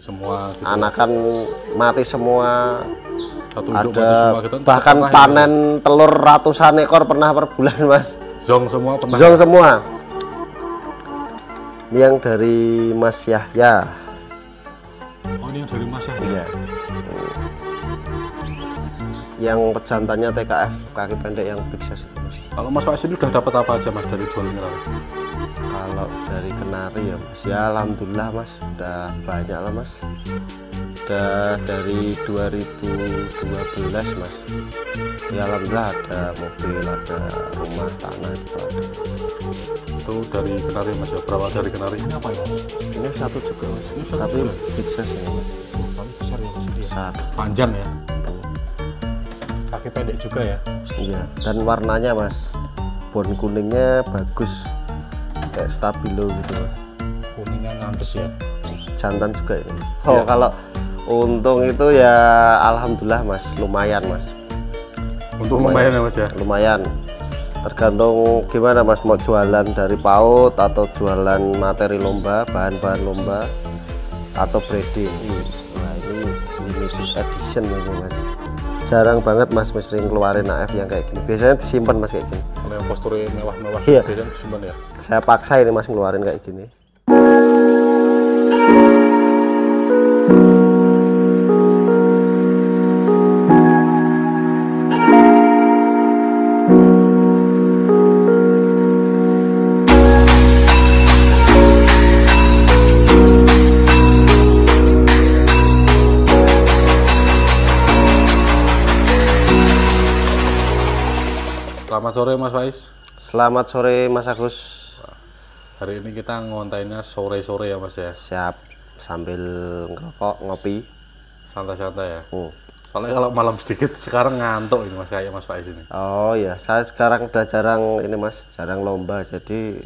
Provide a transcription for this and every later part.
semua gitu. Anakan mati semua. Satu ada mati semua gitu. bahkan panen ya, telur ratusan ekor pernah per bulan mas. Zong semua pernah. Zong semua. Ini yang dari Mas Yahya. Oh ini yang dari Mas Yahya. Iya. Yang pejantannya TKF kaki pendek yang big size. Kalau Mas Faiz ini udah dapat apa aja mas dari jual mineral? Kalau dari kenari ya mas, ya alhamdulillah mas, udah banyak lah mas. Udah dari 2012 mas. Ya alhamdulillah ada mobil, ada rumah, tanah itu ada. Itu dari kenari mas ya, berapa dari kenari? Ini apa ya? Ini satu juga mas, Ini satu tapi juga? big size ya mas. Tapi besar ya mas. Besar. Panjang ya. Kaki pendek juga ya. Iya, dan warnanya mas, bone kuningnya bagus, kayak stabilo gitu mas. Kuningnya ngandes ya. Jantan juga ini. Oh. Ya kalau untung itu ya alhamdulillah mas, lumayan mas. Untuk lumayan ya mas ya. Lumayan. Tergantung gimana mas, mau jualan dari PAUD atau jualan materi lomba, bahan-bahan lomba atau breeding. Nah ini limited edition ini mas. Jarang banget mas sering keluarin AF yang kayak gini. Biasanya disimpan mas kayak gini. Kalau yang posturnya mewah-mewah Iya. biasanya disimpan ya. Saya paksa ini mas ngeluarin kayak gini. Selamat sore Mas Faiz. Selamat sore Mas Agus. Hari ini kita ngontainnya sore-sore ya Mas ya. Siap, sambil ngerokok, ngopi. Santai-santai ya. Hmm. Soalnya kalau malam sedikit sekarang ngantuk ini Mas, kayak Mas Faiz ini. Oh iya, saya sekarang udah jarang ini mas, jarang lomba. Jadi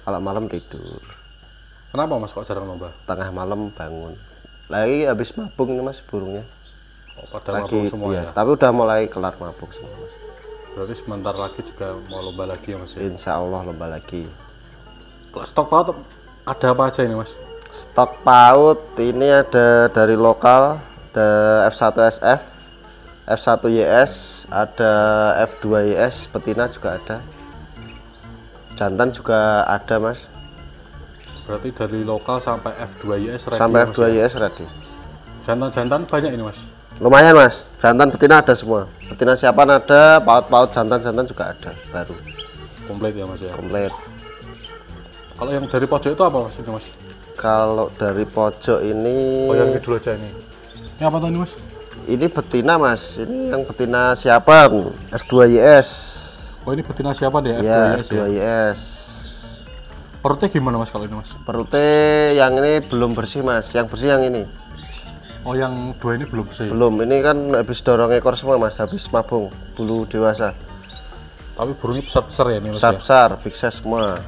kalau malam tidur, Kenapa Mas kok jarang lomba? tengah malam bangun. Lagi habis mabung ini mas burungnya. Oh, pada Lagi mabuk semua iya, ya. tapi udah mulai kelar mabung semua mas. Berarti sebentar lagi juga mau lomba lagi ya Mas ya. Insya Allah lomba lagi. Kalau stok PAUD ada apa aja ini Mas? Stok PAUD ini ada dari lokal, ada F1SF, F1YS, ada F2YS, betina juga ada. Jantan juga ada mas. Berarti dari lokal sampai F2YS ready Sampai ya, Mas, ya? F2YS ready. Jantan-jantan banyak ini Mas. Lumayan mas, jantan betina ada semua. Betina siapan ada, paut-paut jantan juga ada, baru Komplit ya Mas ya. komplit. Kalau yang dari pojok itu apa Mas ini Mas? Kalau dari pojok ini, Oh yang ini dulu aja ini. Ini apa tuh ini Mas? ini betina mas, ini yang betina siapan, F2YS. Oh ini betina siapa deh? Ya, F2YS ya. F2YS. Perutnya gimana Mas kalau ini Mas? Perutnya yang ini belum bersih mas, yang bersih yang ini. Oh yang dua ini belum bersih. Belum, ini kan habis dorong ekor semua mas, habis mabung, bulu dewasa. Tapi burungnya besar-besar ya ini Mas ya. Besar-besar, big size semua.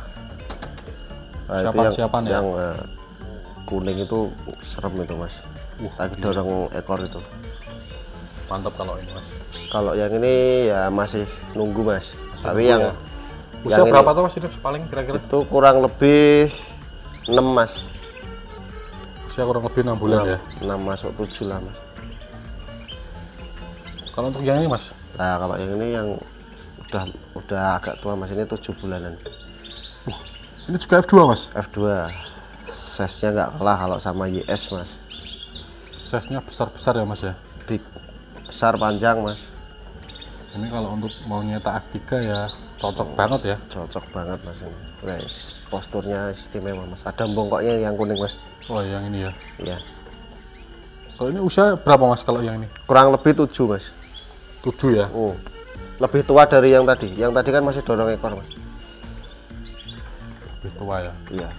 Nah, itu Siapan-siapan ya? yang kuning itu serem itu mas. Lagi dorong ekor itu. Mantap kalau ini Mas. Kalau yang ini ya masih nunggu mas. Masih Tapi nunggu yang ya. Usia yang berapa ini, tuh Mas ini paling kira-kira? itu kurang lebih 6 mas. Usia kurang lebih 6 bulan ya. 6 masuk 7 lah mas. Kalau untuk yang ini Mas? Nah kalau yang ini yang udah agak tua mas, ini 7 bulanan. Ini juga F2 Mas? F2 size nya nggak kalah kalau sama YS mas. Size-nya besar-besar ya Mas ya. Big, besar panjang mas. Ini kalau untuk mau nyetak F3 ya cocok banget ya. Cocok banget mas ini. Guys, posturnya istimewa mas. Ada bongkoknya yang kuning mas. Oh yang ini ya. Iya. Kalau ini usia berapa Mas kalau yang ini? Kurang lebih 7 mas. 7 ya. Lebih tua dari yang tadi. Yang tadi kan masih dorong ekor mas. Lebih tua ya. Iya.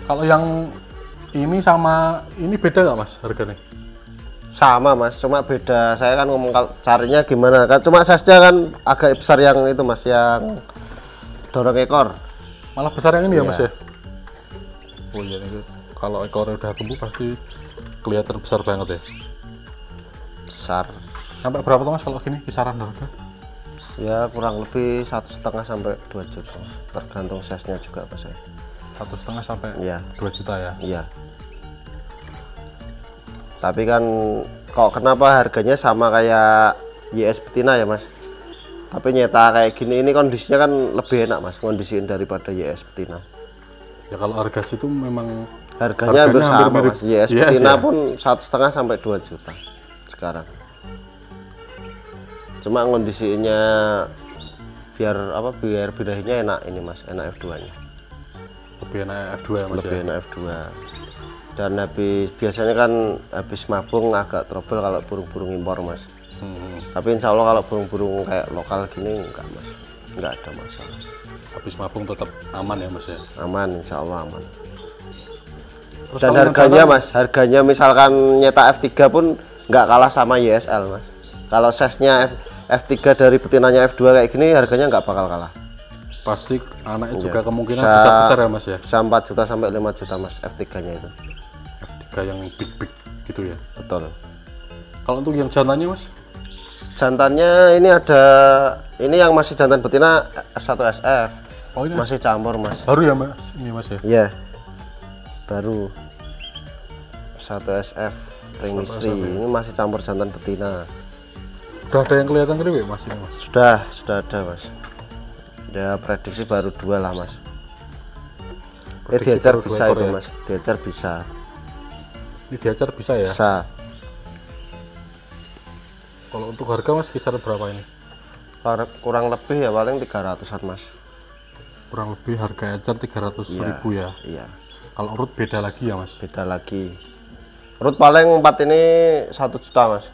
Kalau yang ini sama ini beda nggak Mas harganya? Sama mas, cuma beda. Saya kan ngomong carinya gimana kan. Cuma size-nya kan agak besar yang itu mas, yang dorong ekor. Malah besar yang ini ya Iya. Mas ya. Oh iya ini kalau ekornya udah tumbuh pasti kelihatan besar banget ya. Besar. Sampai berapa tuh Mas kalau gini kisaran harga? Ya kurang lebih 1,5 sampai 2 juta. Tergantung size-nya juga mas. 1,5 sampai Iya. 2 juta ya. Iya. Tapi kan kok kenapa harganya sama kayak YS betina ya mas, tapi nyeta kayak gini ini kondisinya kan lebih enak mas kondisiin daripada YS betina. Ya kalau harga situ memang harganya hampir sama mirip mas. YS betina pun 1,5 sampai 2 juta sekarang. Cuma kondisinya biar apa, biar birahinya enak ini mas, enak F2 nya. Lebih enak F2 ya mas. Lebih enak F2. Dan habis biasanya kan habis mabung agak trouble kalau burung-burung impor mas. Tapi insya Allah kalau burung-burung kayak lokal gini enggak mas, enggak ada masalah. Habis mabung tetap aman ya mas ya? Aman, insya Allah aman. Terus dan harganya mas, harganya misalkan nyetak F3 pun nggak kalah sama YSL mas. Kalau size-nya F3 dari betinanya F2 kayak gini harganya nggak bakal kalah. Pasti anaknya juga kemungkinan bisa besar ya mas ya? Bisa 4 juta sampai 5 juta mas F3 nya itu. F3 yang big gitu ya? Betul. Kalau untuk yang jantannya mas? Jantannya ini ada, ini yang masih jantan betina F1SF. Oh ini masih campur mas. Baru ya mas? Ini mas ya? Iya, baru 1SF Ringistri. Ini masih campur jantan betina. Sudah ada yang kelihatan kriwik mas ini mas? Sudah ada mas. Ya prediksi baru 2 lah mas. Diajar bisa itu ya? Mas, diajar bisa. Ini diajar bisa ya? Bisa. Kalau untuk harga mas kisaran berapa ini? Kurang lebih ya paling 300-an mas. Kurang lebih harga ecer 300.000 ya? Iya. Kalau urut beda lagi ya mas? Beda lagi. Urut paling 4 ini 1 juta mas.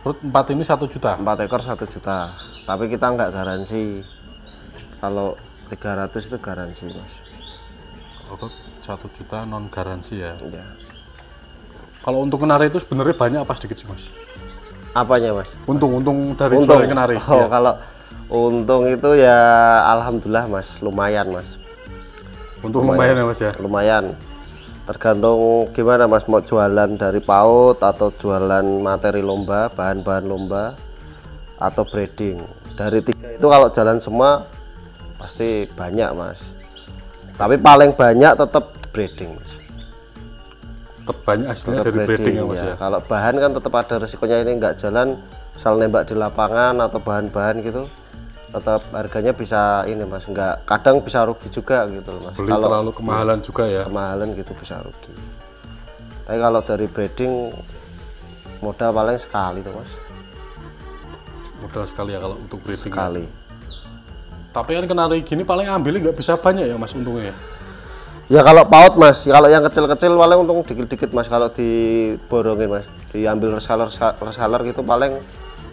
Urut 4 ini 1 juta? 4 ekor 1 juta. Tapi kita nggak garansi. Kalau 300 itu garansi mas. Urut 1 juta non garansi ya? Iya. Kalau untuk kenari itu sebenarnya banyak apa sedikit sih mas? Apanya mas? Untung dari jual kenari. Oh ya. Kalau untung itu ya alhamdulillah mas, lumayan mas. Untung lumayan ya mas ya? Lumayan. Tergantung gimana mas, mau jualan dari PAUD atau jualan materi lomba, bahan-bahan lomba atau breeding. Dari 3 itu kalau jalan semua pasti banyak mas. Tapi paling banyak tetap breeding mas. Tetap banyak hasilnya dari breeding ya mas ya? Kalau bahan kan tetap ada resikonya, ini nggak jalan misal nembak di lapangan atau bahan-bahan gitu, tetap harganya bisa ini mas, nggak, kadang bisa rugi juga gitu mas. Beli kalau terlalu kemahalan juga ya? Kemahalan gitu bisa rugi. Tapi kalau dari breeding modal paling sekali tuh mas. Modal sekali ya kalau untuk breeding? Sekali. Tapi kan kenari gini paling ambilnya nggak bisa banyak ya mas untungnya ya? Ya kalau PAUD mas, kalau yang kecil-kecil paling untung dikit-dikit mas. Kalau diborongin mas, diambil reseller gitu paling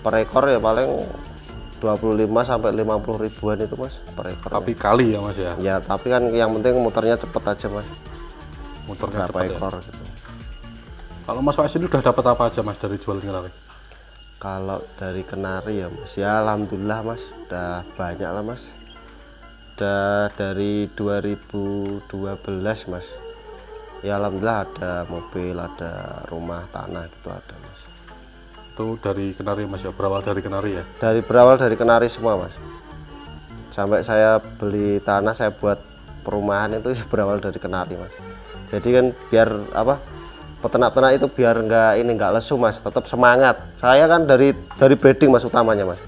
per ekor ya paling 25 sampai 50 ribuan itu mas per ekor. Tapi kali ya mas ya? Ya tapi kan yang penting muternya cepet aja mas. Muternya berapa cepet ekor ya? gitu. Kalau mas Faiz ini udah dapat apa aja mas dari jual kenari? Kalau dari kenari ya mas, ya alhamdulillah mas, udah banyak lah mas. Udah dari 2012 mas. Ya alhamdulillah ada mobil, ada rumah, tanah gitu ada mas. Itu dari kenari mas ya, berawal dari kenari ya? Berawal dari kenari semua mas. Sampai saya beli tanah, saya buat perumahan itu ya berawal dari kenari mas. Jadi kan biar apa, peternak-peternak itu biar nggak lesu mas, tetap semangat. Saya kan dari breeding mas utamanya mas.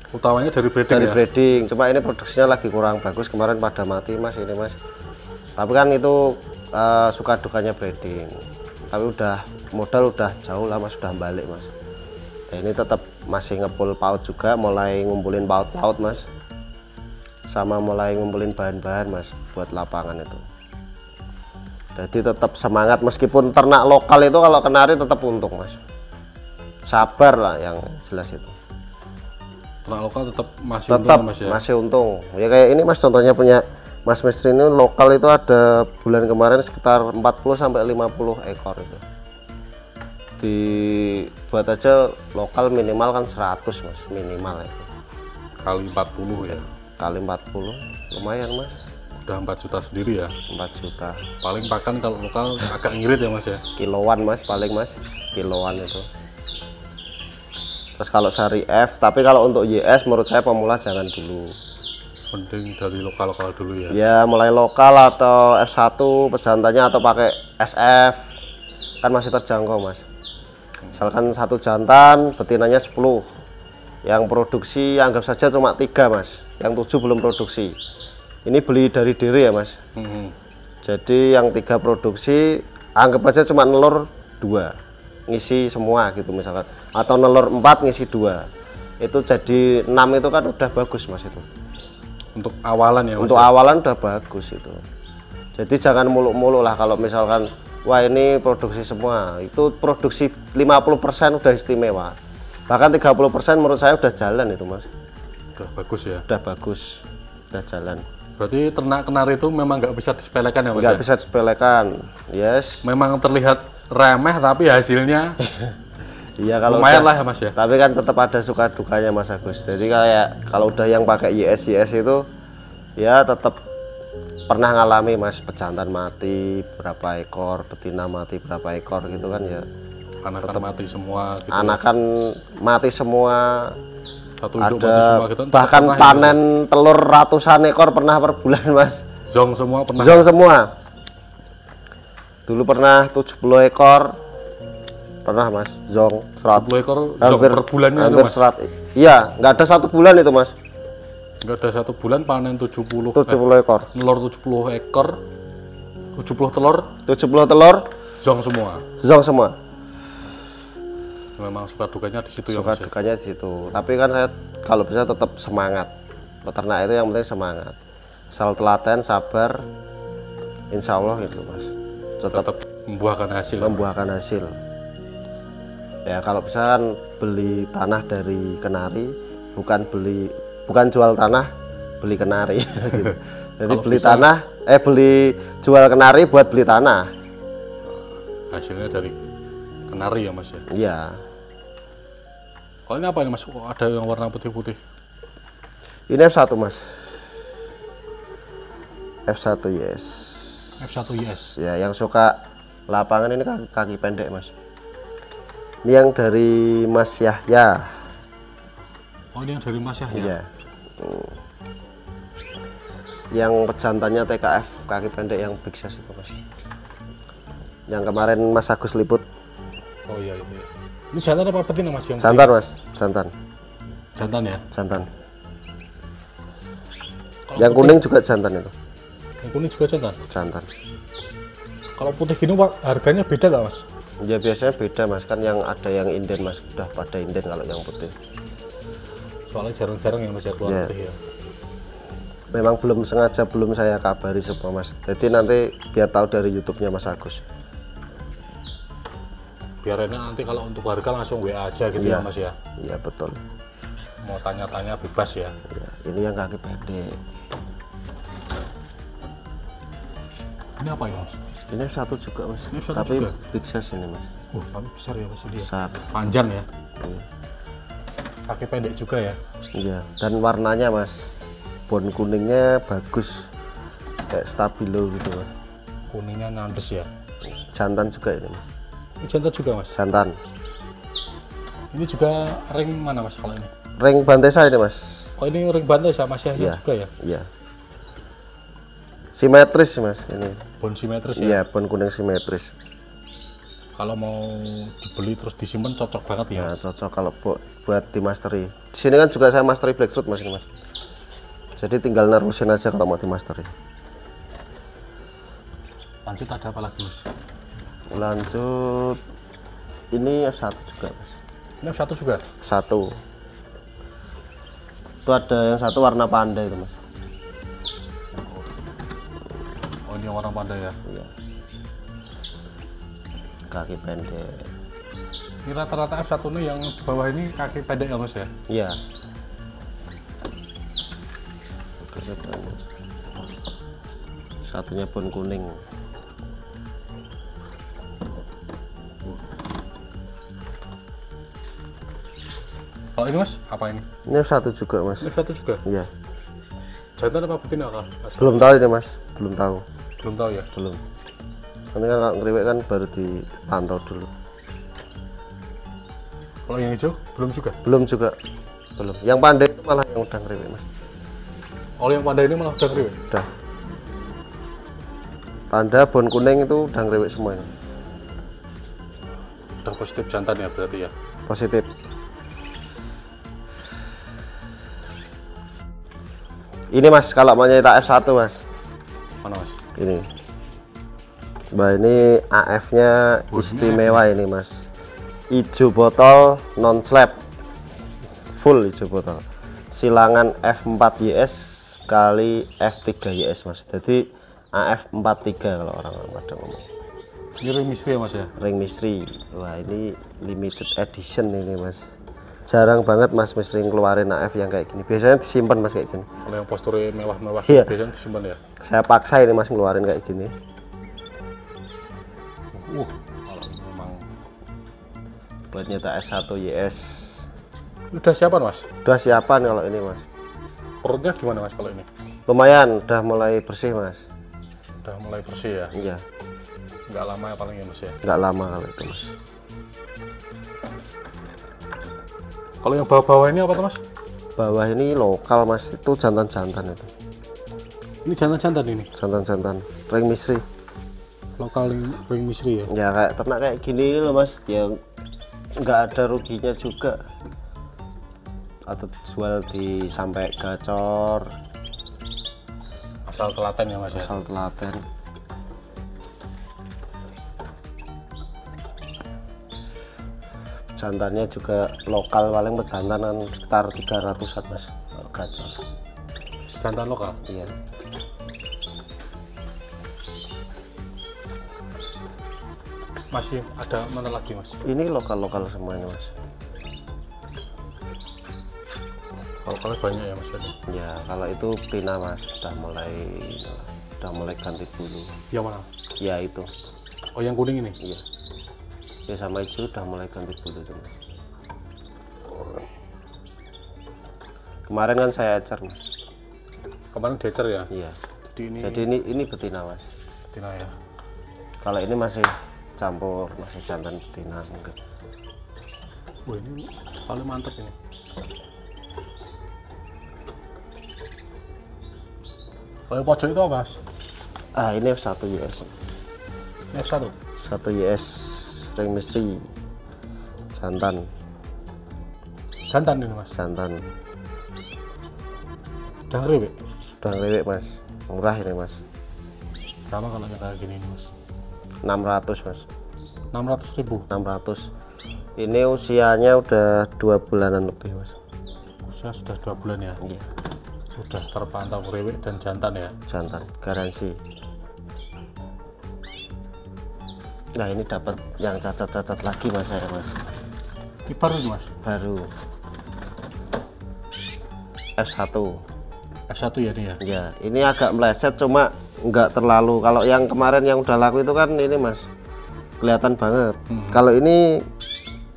Utamanya dari breeding dari ya? breeding, cuma ini produksinya lagi kurang bagus, kemarin pada mati mas ini mas. Tapi kan itu suka dukanya breeding. Tapi udah modal udah jauh lah mas, udah balik mas. Nah, ini tetap masih ngepul PAUD juga, mulai ngumpulin PAUD mas, sama mulai ngumpulin bahan-bahan mas buat lapangan itu. Jadi tetap semangat, meskipun ternak lokal itu kalau kenari tetap untung mas. Sabar lah yang jelas itu. Ternak lokal tetap masih Tetap untung mas ya? Masih untung. Ya kayak ini mas, contohnya punya Mas Mistri ini lokal itu ada bulan kemarin sekitar 40 sampai 50 ekor itu. Dibuat aja lokal minimal kan 100 mas, minimal itu. Kali 40 ya? Kali 40 lumayan mas. Udah 4 juta sendiri ya? 4 juta. Paling pakan kalau lokal agak ngirit ya mas ya? Kiloan mas, paling mas, kiloan itu. Terus kalau seri F, tapi kalau untuk YS menurut saya pemula jangan dulu. Penting dari lokal dulu ya? Ya mulai lokal atau F1 pejantannya, atau pakai SF kan masih terjangkau mas. Misalkan satu jantan betinanya 10, yang produksi anggap saja cuma 3 mas, yang 7 belum produksi. Ini beli dari diri ya mas. Jadi yang 3 produksi anggap aja cuma nelur 2, ngisi semua gitu misalkan, atau nelur 4 ngisi 2, itu jadi 6, itu kan udah bagus mas. Itu untuk awalan ya mas? Untuk awalan udah bagus itu. Jadi jangan muluk-muluk lah kalau misalkan wah ini produksi semua, itu produksi 50% udah istimewa, bahkan 30% menurut saya udah jalan itu mas. Udah bagus ya? Udah bagus, udah jalan. Berarti ternak kenari itu memang nggak bisa disepelekan ya mas? Nggak bisa disepelekan, yes. Memang terlihat remeh tapi hasilnya iya kalau lumayan udah, lah ya mas ya? tapi kan tetap ada suka dukanya mas Agus. Jadi kayak kalau udah yang pakai YS itu ya tetap pernah ngalami mas, pejantan mati berapa ekor, betina mati berapa ekor gitu kan ya. Anakan mati semua gitu. Anakan mati semua, satu hidup ada mati semua gitu. bahkan panen ya, telur ratusan ekor pernah per bulan mas. Zong semua pernah? Zong semua. Dulu pernah 70 ekor pernah mas, zong 70 ekor hampir, per bulannya hampir itu mas? Iya, nggak ada 1 bulan itu mas. Nggak ada 1 bulan panen 70 ekor. Telur 70 ekor, 70 telur. 70 telur. Zong semua. Zong semua. Memang suka dukanya di situ ya suka mas. Suka dukanya di situ. Tapi kan saya kalau bisa tetap semangat. Peternak itu yang penting semangat. Asal telaten, sabar, insya Allah gitu mas. Tetap membuahkan hasil. Membuahkan hasil. Ya kalau bisa kan beli tanah dari kenari, bukan jual tanah, beli kenari. Gitu. Jadi kalau beli bisa, tanah, beli jual kenari buat beli tanah. Hasilnya dari kenari ya mas ya? Iya. Kalau ini apa ini mas? Kok ada yang warna putih-putih? Ini F1 mas. F1 yes. F1 yes. Ya yang suka lapangan ini kaki pendek mas. Ini yang dari Mas Yahya. Oh ini yang dari Mas Yahya? Iya. Yang pejantannya TKF kaki pendek yang big size itu mas. Yang kemarin Mas Agus liput. Oh iya ini. Ini jantan apa betina mas? Yang jantan mas, jantan. Jantan ya? Jantan. Kalau yang putih, kuning juga jantan itu. Yang kuning juga jantan? Jantan. Kalau putih gini harganya beda nggak mas? Ya biasanya beda mas, kan yang ada yang inden mas, udah pada inden kalau yang putih. Soalnya jarang-jarang yang masih keluar putih ya. Memang belum sengaja belum saya kabari semua mas. Jadi nanti biar tahu dari YouTube-nya Mas Agus. Biar enak nanti kalau untuk harga langsung WA aja gitu ya mas ya? Iya betul. Mau tanya-tanya bebas ya? Ya, ini yang kaki pendek. Ini apa ini mas? Ini F1 juga mas. Ini F1 tapi juga? big size ini mas. Tapi besar ya mas dia. Besar. Panjang ya? Iya. Kaki pendek juga ya? Iya. Dan warnanya mas, bone kuningnya bagus, kayak stabilo gitu mas. Kuningnya ngandes ya? Jantan juga ini mas. Ini jantan juga mas? Jantan. Ini juga ring mana mas kalau ini? Ring Bantesa ini mas. Oh ini ring bantai sama Mas Yahya juga ya? Iya. Simetris mas ini. Bone simetris ya? Iya, bone kuning simetris. Kalau mau dibeli terus disimpan cocok banget ya? Nah, cocok kalau buat di masteri. Di sini kan juga saya masteri Blackroot mas ini mas. Jadi tinggal nerusin aja kalau mau di masteri. Lanjut ada apa lagi mas? Lanjut ini F1 juga mas. Ini F1 juga? Satu. Itu ada yang satu warna panda itu mas. Oh ini warna panda ya? Iya. Kaki pendek. Ini rata-rata F1 nih yang di bawah ini kaki pendek ya mas ya? Iya. Satunya pun kuning. Kalau ini mas, apa ini? Ini F1 juga mas. Ini F1 juga? Iya. Jantan apa betina kak? Belum tahu ini mas, belum tahu. Belum tahu ya? Belum. Nanti kan kalau ngeriwek kan baru dipantau dulu. Kalau yang hijau belum juga? Belum juga, belum. Yang pandai itu malah yang udah ngeriwek mas. Oh yang pandai ini malah udah ngeriwek? Udah. tanda bon kuning itu udah ngeriwik semuanya. Udah positif jantan ya berarti ya. Positif. Ini mas, kalau mencetak F1 mas. Mana mas? Ini. Bah ini AF nya istimewa ini mas. Hijau botol non slab. Full hijau botol. Silangan F4YS kali F3YS mas. Jadi AF43 kalau orang-orang pada ngomong. Ini ring misteri ya mas ya? Ring misteri. Wah ini limited edition ini mas. Jarang banget mas misteri ngeluarin AF yang kayak gini. Biasanya disimpan mas kayak gini. Kalau yang posturnya mewah-mewah iya. Biasanya disimpan ya? Saya paksa ini mas ngeluarin kayak gini. Kalau ini memang buat nyetak S1YS. udah siapan mas? Udah siapan kalau ini mas. Perutnya gimana mas kalau ini? Lumayan, udah mulai bersih mas. Udah mulai bersih ya? Iya. Nggak lama ya paling ya mas ya? Nggak lama kalau itu mas. Kalau yang bawah-bawah ini apa tuh mas? Bawah ini lokal mas, itu jantan-jantan itu. Ini jantan-jantan ini? Jantan-jantan, ring misteri. Lokal ring misteri ya? Ya kayak ternak kayak gini loh mas, yang nggak ada ruginya juga. Atau jual di sampai gacor. Asal telaten ya mas ya? Asal telaten. Jantannya juga lokal, paling pejantanan sekitar 300-an mas kalau gacor. Jantan lokal? Iya. Masih ada mana lagi mas? Ini lokal-lokal semuanya mas. Kalau banyak ya mas? Ya kalau itu Pina mas, udah mulai ganti bulu. Yang mana? Ya itu. Oh yang kuning ini? Iya. Ya sama hijau udah mulai ganti bulu tuh. Kemarin kan saya ecer mas. Kemarin decer ya? Iya. Jadi ini betina mas. betina ya. Kalau ini masih campur, masih jantan betina mungkin. Wah ini paling mantep ini. Kalau pojok itu apa mas? Ah ini F1YS. F1? 1YS ring misteri jantan. Jantan ini mas? Jantan. Udah ngeriwik? Udah ngeriwik mas, murah ini mas. Berapa kalau yang kayak gini mas? 600 mas. 600.000? 600. Ini usianya udah 2 bulanan lebih mas. Usia sudah 2 bulan ya? Iya. Sudah terpantau ngeriwik dan jantan ya? Jantan, garansi. Nah ini dapat yang cacat-cacat lagi mas saya mas. Ini baru ini mas? Baru. F1. F1 ya ini ya? Ya, ini agak meleset cuma nggak terlalu. Kalau yang kemarin yang udah laku itu kan ini mas, kelihatan banget. Kalau ini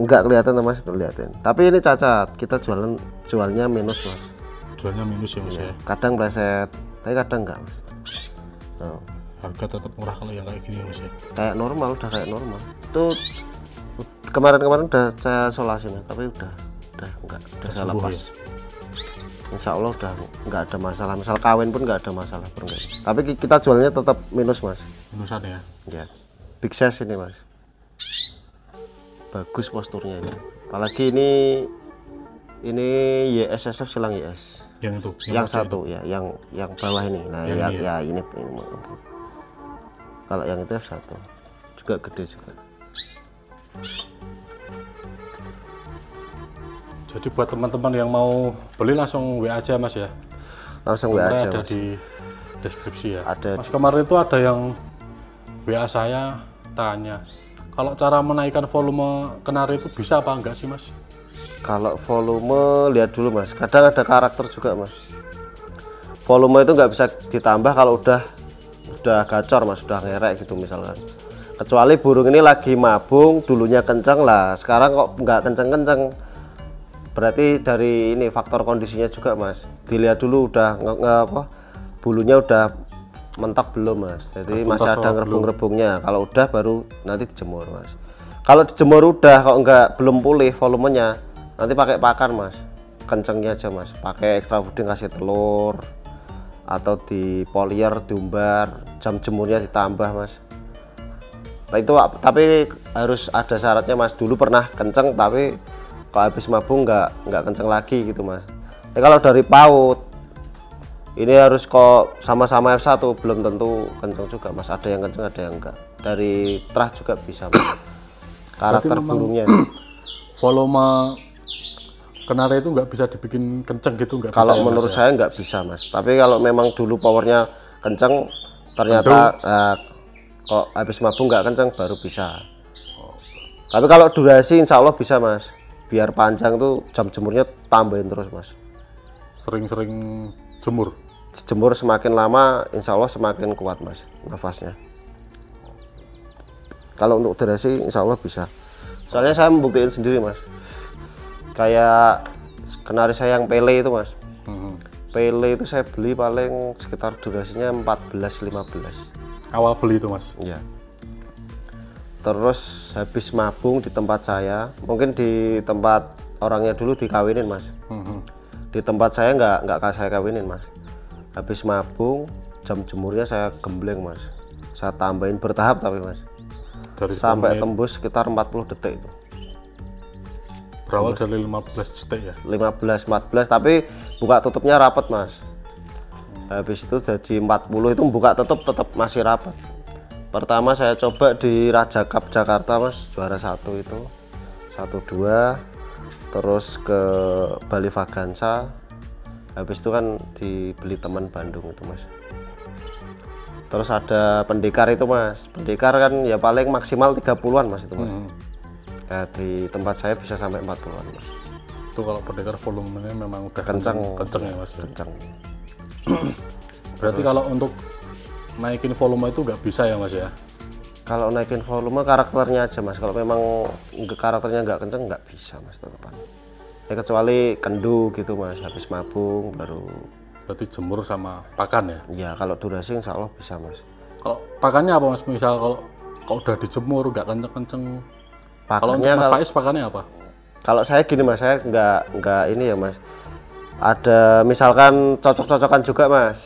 nggak kelihatan mas, itu lihatin. Tapi ini cacat. Kita jualnya minus mas. Jualnya minus ya mas ya? Kadang meleset, tapi kadang enggak mas. Oh. Harga tetap murah kalau yang kayak gini ya mas ya? Kayak normal, udah kayak normal. Itu kemarin udah saya solasi mas, tapi udah saya lepas. Ya? Insya Allah udah nggak ada masalah, misal kawin pun nggak ada masalah tapi kita jualnya tetap minus mas. Minusan ya? Ya, big size ini mas, bagus posturnya ini, apalagi ini YSSF silang YS yang itu? yang satu itu? Ya yang bawah ini. Nah yang ini kalau yang itu F1 juga gede juga. Jadi buat teman-teman yang mau beli langsung WA aja mas ya? Langsung WA aja ada mas. di deskripsi ya? Ada. Mas kemarin itu ada yang WA saya tanya kalau cara menaikkan volume kenari itu bisa apa enggak sih mas? Kalau volume lihat dulu mas, kadang ada karakter juga mas. Volume itu nggak bisa ditambah kalau udah gacor mas, udah ngerek gitu misalkan. Kecuali burung ini lagi mabung, dulunya kenceng lah, sekarang kok nggak kenceng-kenceng. Berarti dari ini faktor kondisinya juga mas, dilihat dulu udah bulunya udah mentok belum mas, jadi masih ada ngerebung-rebungnya. Kalau udah baru nanti dijemur mas. Kalau dijemur udah kok belum pulih volumenya, nanti pakai pakan mas, kencengnya aja mas, pakai extra fooding, kasih telur atau di polier, diumbar, jam jemurnya ditambah mas. Nah, itu tapi harus ada syaratnya mas. Dulu pernah kenceng tapi kalau habis mabung nggak kenceng lagi gitu mas. Tapi kalau dari PAUD ini harus kok sama-sama F1 belum tentu kenceng juga mas. Ada yang kenceng ada yang enggak. Dari trah juga bisa mas. Karakter burungnya. Volume kenari itu nggak bisa dibikin kenceng gitu, nggak bisa? Kalau ya, menurut mas, saya nggak bisa mas. Tapi kalau memang dulu powernya kenceng, ternyata kok habis mabung nggak kenceng baru bisa. Tapi kalau durasi insya Allah bisa mas. Biar panjang tuh jam jemurnya tambahin terus mas. Sering-sering jemur? Jemur semakin lama insya Allah semakin kuat mas nafasnya. Kalau untuk durasi insya Allah bisa. Soalnya saya membuktikan sendiri mas. Kayak kenari saya yang Pele itu mas. Pele itu saya beli paling sekitar durasinya 14-15. Awal beli itu mas? Iya. Terus habis mabung di tempat saya, mungkin di tempat orangnya dulu dikawinin mas. Di tempat saya nggak saya kawinin mas. Habis mabung jam jemurnya saya gembleng mas. Saya tambahin bertahap tapi mas. Dari sampai tembus sekitar 40 detik itu. Berawal dari 15 detik ya? 15-14 tapi buka tutupnya rapat mas. Habis itu jadi 40 itu buka tutup tetap masih rapat. Pertama saya coba di Raja Cup Jakarta mas, juara 1 itu 1-2. Terus ke Bali Vagansa. Habis itu kan dibeli teman Bandung itu mas. Terus ada pendekar itu mas. Pendekar kan ya paling maksimal 30-an mas itu mas. Ya, di tempat saya bisa sampai 40-an mas. Itu kalau pendekar volumenya memang udah kencang ya mas ya? Kencang. Berarti kalau untuk naikin volume itu nggak bisa ya mas ya? Kalau naikin volume karakternya aja mas. Kalau memang karakternya nggak kencang nggak bisa mas tetepan. Ya kecuali kendu gitu mas. Habis mabung baru. Berarti jemur sama pakan ya? Ya kalau durasi insya Allah bisa mas. Kalau pakannya apa mas? Misal kalau udah dijemur nggak kenceng-kenceng. Kalau untuk Mas Faiz pakannya apa? Kalau saya gini mas, saya nggak ini ya mas. Ada misalkan cocok-cocokan juga mas.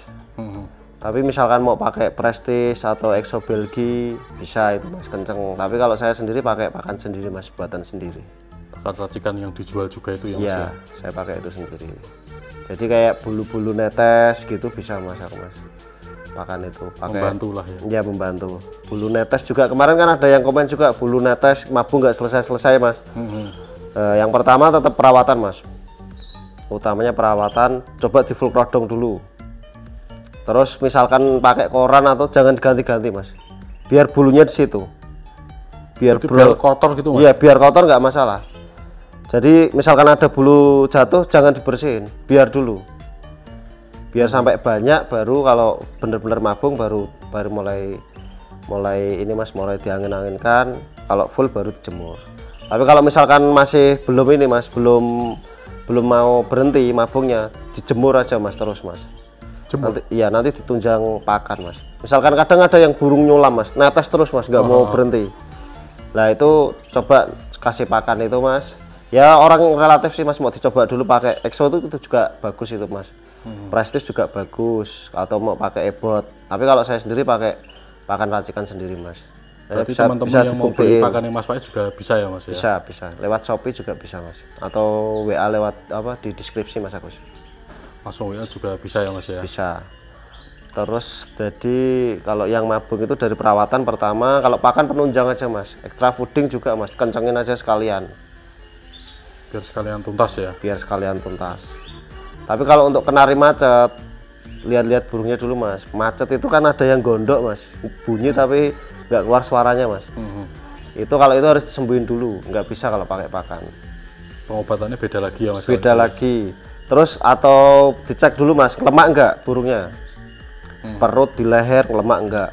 Tapi misalkan mau pakai Prestige atau Exo Belgi bisa itu mas kenceng. Tapi kalau saya sendiri pakai pakan sendiri mas, buatan sendiri. Pakan racikan yang dijual juga itu ya mas? Iya, saya pakai itu sendiri. Jadi kayak bulu-bulu netes gitu bisa mas aku mas. Pakan itu pakai membantu lah ya? Ya membantu. Bulu netes juga kemarin kan ada yang komen juga bulu netes mabung nggak selesai mas. Yang pertama tetap perawatan mas, utamanya perawatan. Coba di full rodong dulu. Terus misalkan pakai koran atau jangan diganti-ganti mas, biar bulunya di situ. Biar kotor gitu mas? Iya biar kotor nggak masalah. Jadi misalkan ada bulu jatuh jangan dibersihin, biar dulu. Biar sampai banyak baru kalau bener-bener mabung baru mulai ini mas, mulai diangin-anginkan. Kalau full baru dijemur. Tapi kalau misalkan masih belum ini mas, belum mau berhenti mabungnya, dijemur aja mas terus mas. Nanti ditunjang pakan mas. Misalkan kadang ada yang burung nyulam mas, netes terus mas, nggak mau berhenti. Nah itu coba kasih pakan itu mas. Ya orang relatif sih mas, mau dicoba dulu pakai Exo itu juga bagus itu mas. Prestige juga bagus, atau mau pakai ebot. Tapi kalau saya sendiri pakai pakan racikan sendiri mas. Berarti teman-teman yang mau beli pakan Mas Faiz juga bisa ya mas? Bisa. Lewat Shopee juga bisa mas. Atau WA lewat apa di deskripsi mas Agus. Langsung WA juga bisa ya mas ya? Bisa. Terus jadi kalau yang mabung itu dari perawatan pertama, kalau pakan penunjang aja mas. Extra fooding juga mas, kencengin aja sekalian. Biar sekalian tuntas ya? Biar sekalian tuntas. Tapi kalau untuk kenari macet, lihat-lihat burungnya dulu mas. Macet itu kan ada yang gondok mas, bunyi tapi nggak keluar suaranya mas. Itu kalau itu harus disembuhin dulu, nggak bisa kalau pakai pakan. Pengobatannya beda lagi ya mas? Beda lagi. Terus atau dicek dulu mas, lemak nggak burungnya? Perut di leher lemak nggak?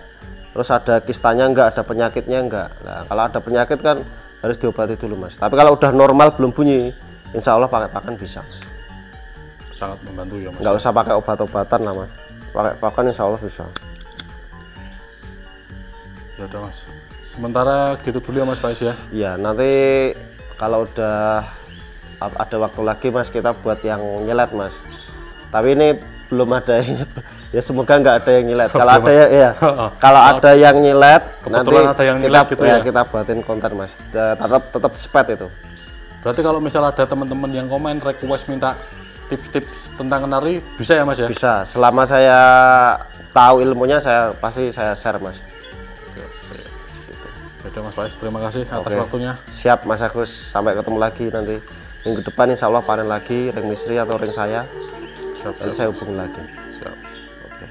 Terus ada kistanya nggak? Ada penyakitnya nggak? Nah kalau ada penyakit kan harus diobati dulu mas. Tapi kalau udah normal belum bunyi, insya Allah pakai pakan bisa. Sangat membantu ya mas? Nggak usah pakai obat-obatan lah mas, pakai pakan insya Allah bisa. Ya udah mas, sementara gitu dulu ya mas Faiz ya? Iya, nanti kalau udah ada waktu lagi mas kita buat yang nyelet mas. Tapi ini belum ada Ya semoga nggak ada yang nyilet. Kalau Oke, ada ya, iya. Kalau ada yang nyilet, nanti Kebetulan ada yang nyilet gitu ya? kita buatin konten mas. Tetap spet itu. Berarti kalau misal ada teman-teman yang komen request minta tips-tips tentang kenari, bisa ya mas ya? Bisa. Selama saya tahu ilmunya, pasti saya share mas. Oke, oke. Gitu. Yaudah mas Faiz, terima kasih atas Oke. waktunya. Siap mas Agus. Sampai ketemu lagi nanti. Minggu depan insya Allah panen lagi ring misteri atau ring saya. Siap, Nanti siap. saya hubungi lagi. Siap. Oke.